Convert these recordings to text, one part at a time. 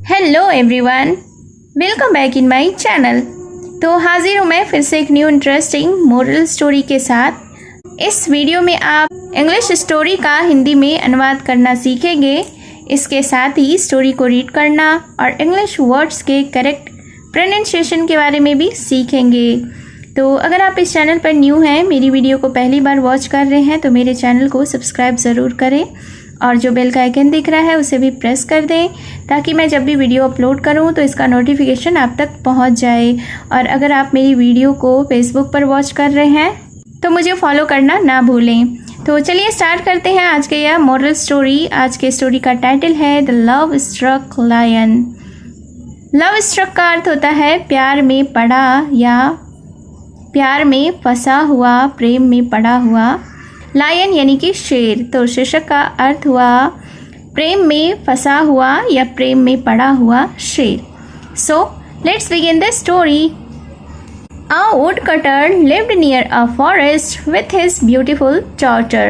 Hello everyone, welcome back in my channel. तो हाजिर हूँ मैं फिर से एक न्यू इंटरेस्टिंग मोरल स्टोरी के साथ। इस वीडियो में आप इंग्लिश स्टोरी का हिंदी में अनुवाद करना सीखेंगे। इसके साथ ही स्टोरी को रीड करना और इंग्लिश वर्ड्स के करेक्ट प्रोनाउंसिएशन के बारे में भी सीखेंगे। तो अगर आप इस चैनल पर न्यू हैं, मेरी वीडियो को पहली बार वॉच कर रहे हैं, तो मेरे चैनल को सब्सक्राइब ज़रूर करें और जो बेल का आइकन दिख रहा है उसे भी प्रेस कर दें ताकि मैं जब भी वीडियो अपलोड करूं तो इसका नोटिफिकेशन आप तक पहुंच जाए। और अगर आप मेरी वीडियो को फेसबुक पर वॉच कर रहे हैं तो मुझे फॉलो करना ना भूलें। तो चलिए स्टार्ट करते हैं आज के यह मोरल स्टोरी। आज के स्टोरी का टाइटल है the love struck lion. Love struck का अर्थ होता है प्यार में पड़ा या प्यार में फंसा हुआ, प्रेम में पड़ा हुआ। लायन यानी कि शेर। तो शीर्षक का अर्थ हुआ प्रेम में फंसा हुआ या प्रेम में पड़ा हुआ शेर। So let's begin the story. A woodcutter lived near a forest with his beautiful daughter.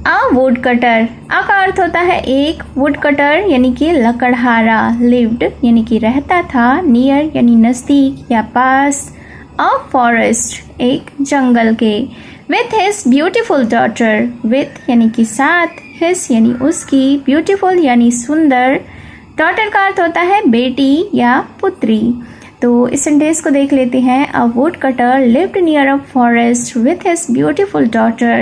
A woodcutter, आ का अर्थ होता है एक, woodcutter यानी कि लकड़हारा, lived यानी कि रहता था, near यानी नज़दीक या पास, a forest एक जंगल के, with his beautiful daughter, with यानी कि साथ, his यानी उसकी, beautiful यानी सुंदर, daughter का अर्थ होता है बेटी या पुत्री। तो इस सेंटेंस को देख लेते हैं। A woodcutter lived near a forest with his beautiful daughter,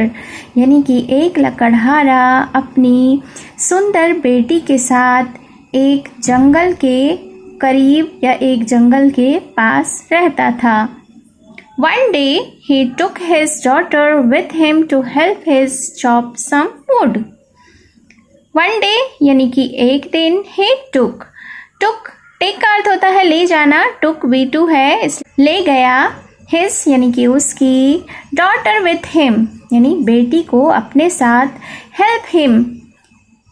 यानी कि एक लकड़हारा अपनी सुंदर बेटी के साथ एक जंगल के करीब या एक जंगल के पास रहता था। One day he took his daughter with him to help his chop some wood. One day यानी कि एक दिन, he took take का अर्थ होता है ले जाना, took V2 है, ले गया, his यानी कि उसकी, daughter with him यानी बेटी को अपने साथ, help him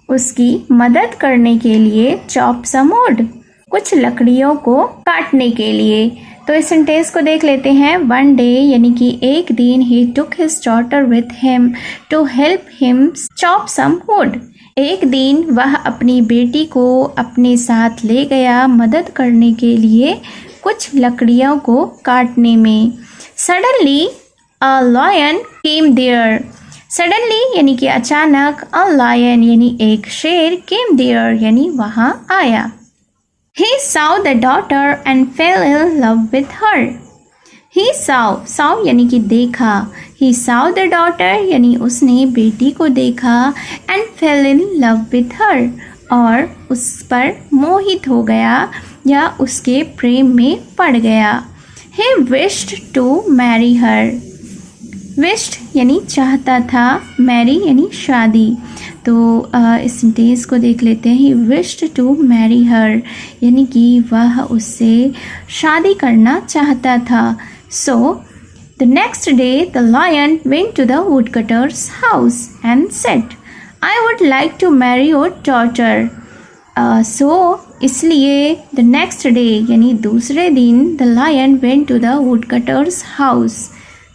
उसकी मदद करने के लिए, chop some wood कुछ लकड़ियों को काटने के लिए। तो इस सेंटेंस को देख लेते हैं। वन डे यानी कि एक दिन, he took his daughter with him to help him chop some wood. एक दिन वह अपनी बेटी को अपने साथ ले गया मदद करने के लिए कुछ लकड़ियों को काटने में। Suddenly a lion came there. Suddenly यानी कि अचानक, अ लायन यानी एक शेर, केम देयर यानी वहाँ आया। He saw the daughter and fell in love with her. He saw यानी कि देखा, he saw the daughter यानी उसने बेटी को देखा, and fell in love with her और उस पर मोहित हो गया या उसके प्रेम में पड़ गया। He wished to marry her. wished यानी चाहता था, marry यानी शादी। तो इस सेंटेंस को देख लेते हैं। He wished to marry her यानी कि वह उससे शादी करना चाहता था। So the next day the lion went to the woodcutter's house and said I would like to marry your daughter. So इसलिए द नेक्स्ट डे यानी दूसरे दिन the lion went to the woodcutter's house,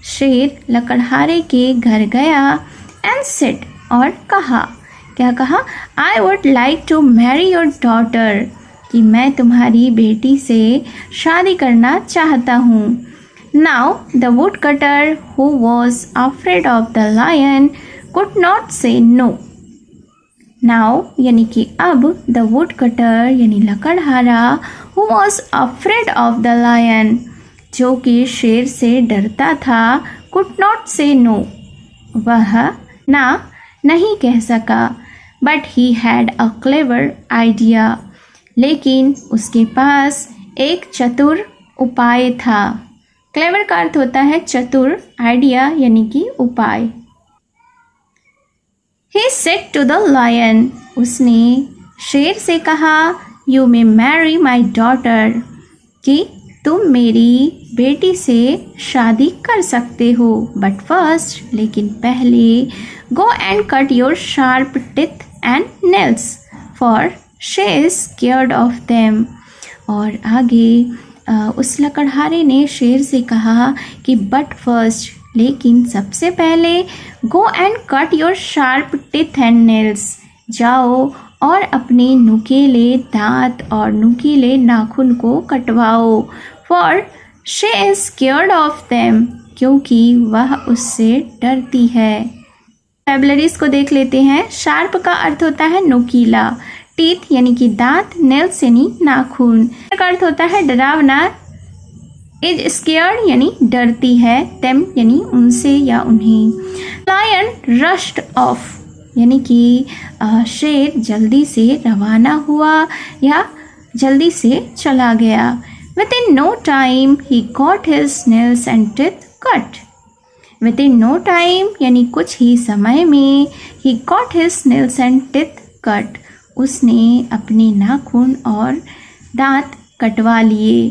शेर लकड़हारे के घर गया, and said और कहा, क्या कहा? I would like to marry your daughter कि मैं तुम्हारी बेटी से शादी करना चाहता हूँ। Now the woodcutter who was afraid of the lion could not say no. Now यानी कि अब, द वुड कटर यानी लकड़हारा, who was afraid of the lion जो कि शेर से डरता था, कुड नॉट से नो वह नहीं कह सका। But he had a clever idea लेकिन उसके पास एक चतुर उपाय था। क्लेवर का अर्थ होता है चतुर, आइडिया यानी कि उपाय। He said to the lion उसने शेर से कहा, you may marry my daughter कि तुम मेरी बेटी से शादी कर सकते हो, बट फर्स्ट लेकिन पहले, go and cut your sharp teeth and nails for she is scared of them. और आगे उस लकड़हारे ने शेर से कहा कि बट फर्स्ट लेकिन सबसे पहले, go and cut your sharp teeth and nails जाओ और अपने नुकीले दांत और नुकीले नाखून को कटवाओ। For she is scared of them, क्योंकि वह उससे डरती है। वोकैबुलरीज को देख लेते हैं। शार्प का अर्थ होता है नुकीला, टीथ यानी कि दांत, नेल्स यानी नाखून का अर्थ होता है डरावना, इज स्केयर्ड यानी डरती है, देम यानी उनसे या उन्हें। लायन रश्ड ऑफ यानी कि शेर जल्दी से रवाना हुआ या जल्दी से चला गया। Within no time he got his nails and teeth cut. Within no time यानी कुछ ही समय में he got his nails and teeth cut. उसने अपने नाखून और दांत कटवा लिए।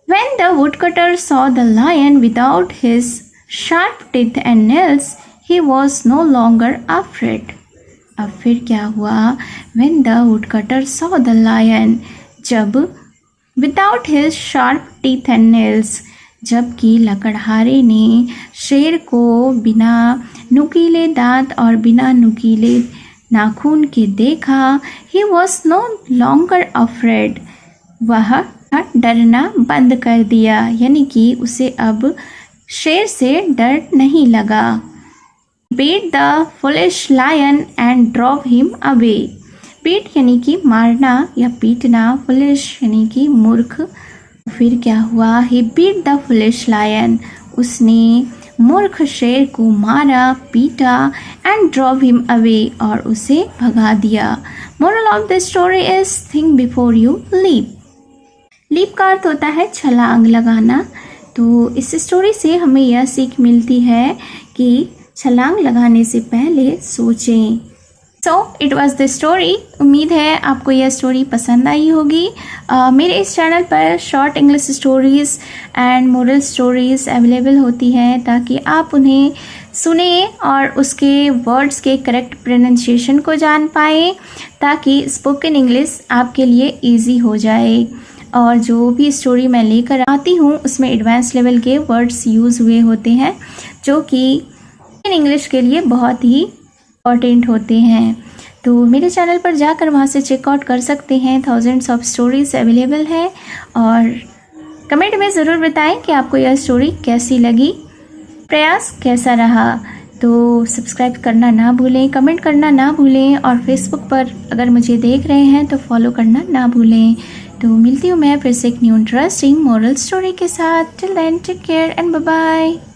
When the woodcutter saw the lion without his sharp teeth and nails, he was no longer afraid. अब फिर क्या हुआ? When the woodcutter saw the lion, जब without his sharp teeth and nails, जबकि लकड़हारे ने शेर को बिना नुकीले दांत और बिना नुकीले नाखून के देखा, he was no longer afraid. वह डरना बंद कर दिया, यानी कि उसे अब शेर से डर नहीं लगा। Beat the foolish lion and drove him away. Beat यानी कि मारना या पीटना, foolish यानी कि मूर्ख। फिर क्या हुआ? He beat the foolish lion. उसने मूर्ख शेर को मारा, पीटा, and drove him away और उसे भगा दिया। Moral of the story is think before you leap. Leap का अर्थ होता है छलांग लगाना। तो इस स्टोरी से हमें यह सीख मिलती है कि छलांग लगाने से पहले सोचें। So it was the story. उम्मीद है आपको यह स्टोरी पसंद आई होगी। मेरे इस चैनल पर short English stories and moral stories available होती हैं ताकि आप उन्हें सुने और उसके वर्ड्स के करेक्ट प्रोनाउंसिएशन को जान पाएँ, ताकि स्पोकन इंग्लिश आपके लिए ईजी हो जाए। और जो भी स्टोरी मैं लेकर आती हूँ उसमें एडवांस लेवल के वर्ड्स यूज़ हुए होते हैं जो कि इंग्लिश के लिए बहुत ही इम्पॉर्टेंट होते हैं। तो मेरे चैनल पर जाकर वहाँ से चेकआउट कर सकते हैं। थाउजेंड्स ऑफ स्टोरीज़ अवेलेबल है। और कमेंट में ज़रूर बताएं कि आपको यह स्टोरी कैसी लगी, प्रयास कैसा रहा। तो सब्सक्राइब करना ना भूलें, कमेंट करना ना भूलें और फेसबुक पर अगर मुझे देख रहे हैं तो फॉलो करना ना भूलें। तो मिलती हूँ मैं फिर से एक न्यू इंटरेस्टिंग मोरल स्टोरी के साथ। Till then take care and bye bye.